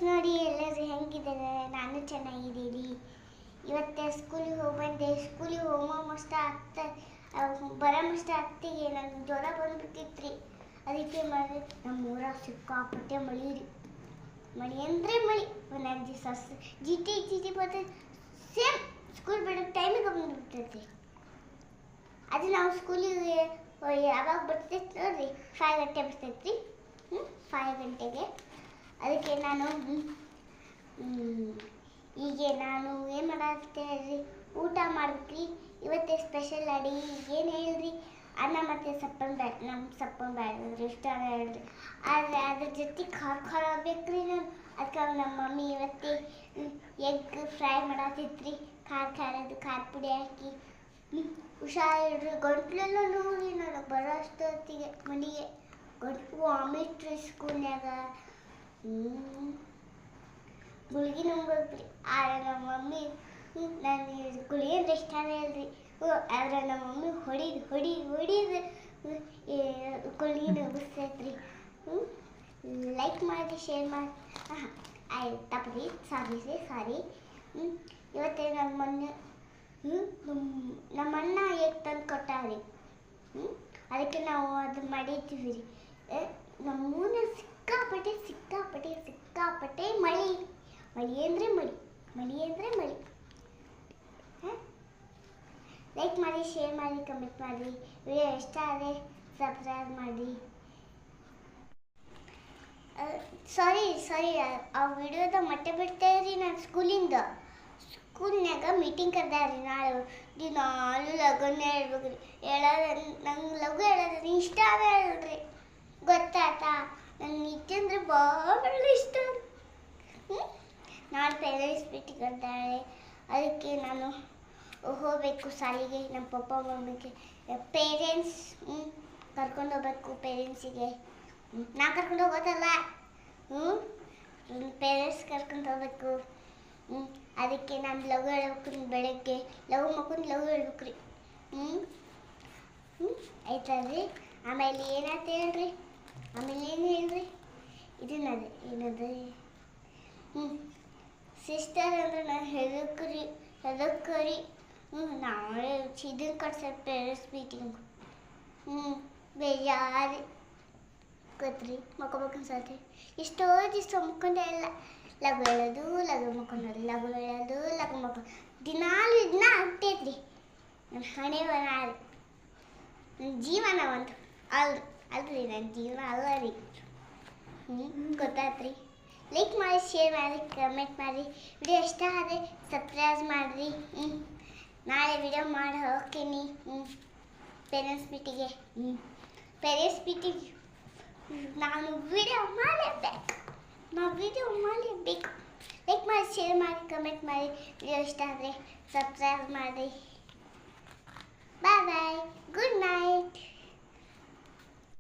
ನೋಡಿ ಎಲ್ಲರೂ ಹೆಂಗಿದ್ದಾರೆ. ನಾನು ಚೆನ್ನಾಗಿದ್ದೀನಿ. ಇವತ್ತು ಸ್ಕೂಲಿಗೆ ಹೋಗಿ ಬಂದೆ. ಸ್ಕೂಲಿಗೆ ಹೋಗೋ ಮಷ್ಟ ಬರೋ ಮಷ್ಟ ಅತ್ತಿಗೆ ನಂಗೆ ಜ್ವರ ಬಂದ್ಬಿಟ್ಟಿತ್ತು ರೀ. ಅದಕ್ಕೆ ಮಾಡಿ ನಮ್ಮ ಊರಾಗ ಸಿಕ್ಕಾಪಟ್ಟೆ ಮಳೆ ರೀ. ಮಳೆ ಅಂದರೆ ಮಳೆ. ಒಂದು 5 ದಿವಸ ಜಿಟಿ ಬರ್ತೈತೆ. ಸೇಮ್ ಸ್ಕೂಲ್ ಬಿಡೋ ಟೈಮಿಗೆ ಬಂದುಬಿಡ್ತೈತಿ. ಅದು ನಾವು ಸ್ಕೂಲಿಗೆ ಯಾವಾಗ ಬರ್ತೈತೆ ನೋಡ್ರಿ, 5 ಗಂಟೆ ಬರ್ತೈತೆ ರೀ. 5 ಗಂಟೆಗೆ. ಅದಕ್ಕೆ ನಾನು ಈಗ ಏನು ಮಾಡತ್ತೇನೆ ರೀ, ಊಟ ಮಾಡ್ಬೇಕ್ರಿ. ಇವತ್ತೇ ಸ್ಪೆಷಲ್ ಅಡಿ ಏನು ಹೇಳ್ರಿ, ಅನ್ನ ಮತ್ತು ಸಪ್ಪನ್ ಬ್ಯಾಡ. ನಮ್ಮ ಸಪ್ಪನ್ ಬ್ಯಾಡ ಅಂದ್ರೆ ಇಷ್ಟ ಹೇಳ್ರಿ. ಆದರೆ ಅದ್ರ ಜೊತೆ ಖಾರ ಬೇಕ್ರಿ. ನಾನು ಅದಕ್ಕೆ ನಮ್ಮ ಮಮ್ಮಿ ಇವತ್ತೇ ಎಗ್ ಫ್ರೈ ಮಾಡತ್ತಿದ್ರಿ. ಖಾರ ಪುಡಿ ಹಾಕಿ. ಹುಷಾರಿಡ್ರಿ. ಗಂಟ್ಲೆಲ್ಲ ನೋಡ್ರಿ ನಾನು ಬರೋ ಅಷ್ಟೊತ್ತಿಗೆ ಮನೆಗೆ ಗಂಟ್ಲು ವಾಮಿಟ್ ರೀ ಸ್ಕೂಲ್ನಾಗ. ಗುಳಿಗೆ ನುಂಗ್ಬೇಕ್ರಿ. ಆದರೆ ನಮ್ಮ ಮಮ್ಮಿ ನಾನು ಗುಳಿಗೆ ಅಂದ್ರೆ ಇಷ್ಟನೇ ಇಲ್ರಿ. ಆದರೆ ನಮ್ಮ ಮಮ್ಮಿ ಹೊಡಿದು ಗುಳಿಗೆ ನುಗ್ಗಿಸ್ತೈತ್ರಿ. ಲೈಕ್ ಮಾಡಿ, ಶೇರ್ ಮಾಡಿ. ತಪ್ಪರಿ, ಸಾರಿ. ಇವತ್ತೇ ನಮ್ಮ ಅಣ್ಣ ಹೇಗೆ ತಂದು ಕೊಟ್ಟಾರಿ. ಅದಕ್ಕೆ ನಾವು ಅದು ಮಾಡಿದ್ದೀವಿ ರೀ. ನಮ್ಮೂನ ಸಿಕ್ಕಾಪಟ್ಟೆ ಮಳೆ ಅಂದರೆ ಮಳೆ. ಲೈಕ್ ಮಾಡಿ, ಶೇರ್ ಮಾಡಿ, ಕಮೆಂಟ್ ಮಾಡಿ. ವಿಡಿಯೋ ಇಷ್ಟ ಆದರೆ ಸಬ್ಸ್ಕ್ರೈಬ್ ಮಾಡಿ. ಸಾರಿ ಆ ವಿಡಿಯೋದ ಮತ್ತೆ ಬಿಡ್ತೇವೆ ರೀ. ನಾನು ಸ್ಕೂಲ್ನಾಗ ಮೀಟಿಂಗ್ ಕರೆದಾರಿ. ನಾಳೆ ಲಗನ್ನೇ ಹೇಳ್ಬೇಕು ರೀ. ನಂಗೆ ಲಘು ಹೇಳೋದು ಇಷ್ಟ ಹೇಳ್ರಿ. ಗೊತ್ತಾಯ್ತಾ? ನಂಗೆ ನಿತ್ಯ ಅಂದರೆ ಭಾಳ ಇಷ್ಟ. ನಾಳೆ ಪೇರೆಂಟ್ಸ್ ಮೀಟಿಂಗ್ ಕರೆದಾಳೆ. ಅದಕ್ಕೆ ನಾನು ಹೋಗಬೇಕು ಶಾಲೆಗೆ. ನಮ್ಮ ಪಪ್ಪ ಮಮ್ಮಿಗೆ ಪೇರೆಂಟ್ಸ್ ಕರ್ಕೊಂಡು ಹೋಗ್ಬೇಕು. ಪೇರೆಂಟ್ಸಿಗೆ ನಾ ಕರ್ಕೊಂಡು ಹೋಗೋದಲ್ಲ, ಪೇರೆಂಟ್ಸ್ ಕರ್ಕೊಂಡು ಹೋಗ್ಬೇಕು. ಅದಕ್ಕೆ ನಾನು ಲಘು ಹೇಳ್ಬೇಕು ರೀ. ಬೆಳಗ್ಗೆ ಲಘು ಹೇಳ್ಬೇಕು ರೀ. ಆಯ್ತಲ್ರಿ. ಆಮೇಲೆ ಏನಾಯ್ತು ಹೇಳ್ರಿ. ಏನು ಹೇಳ್ರಿ, ಏನದು ಸಿಸ್ಟರ್ ಅಂದ್ರೆ ನಾನು ಹೆದಕ್ರಿ. ನಾಳೆ ಇದನ್ನು ಕಟ್ಸೋದು ಪೇರೆಂಟ್ಸ್ ಮೀಟಿಂಗ್. ಬೇಜಾರು ಗೊತ್ತ್ರಿ. ಮಕ್ಕೋಬೇಕು ಅನ್ಸತ್ತೆ. ಎಷ್ಟೋ ದಿವಸ ಮುಕ್ಕೊಂಡೆ ಇಲ್ಲ. ಲಘು ಹೇಳೋದು, ಲಘು ಮಕ್ಕೊಂಡು ದಿನಾಲು ಇದನ್ನ ಆಗ್ತೈತ್ರಿ. ನನ್ನ ಹಣೆ ಬರ ರೀ. ನನ್ನ ಜೀವನ ಒಂದು ಅಲ್ರಿ. ನನ್ನ ಜೀವನ ಅಲ್ಲ ರೀ. ಗೊತ್ತಾತ್ರಿ. ಲೈಕ್ ಮಾಡಿ, ಶೇರ್ ಮಾಡಿ, ಕಮೆಂಟ್ ಮಾಡಿ. ವಿಡಿಯೋ ಇಷ್ಟ ಆದರೆ ಸಬ್ಸ್ಕ್ರೈಬ್ ಮಾಡಿರಿ. ನಾಳೆ ವಿಡಿಯೋ ಮಾಡಿ ಹೋಗ್ತೀನಿ ಪೇರೆಂಟ್ಸ್ ಮೀಟಿಂಗ್. ನಾನು ವಿಡಿಯೋ ಮಾಡಲೇಬೇಕು. ಲೈಕ್ ಮಾಡಿ, ಶೇರ್ ಮಾಡಿ, ಕಮೆಂಟ್ ಮಾಡಿ. ವಿಡಿಯೋ ಇಷ್ಟ ಆದರೆ ಸಬ್ಸ್ಕ್ರೈಬ್ ಮಾಡಿ. ಬಾಯ್. Good night.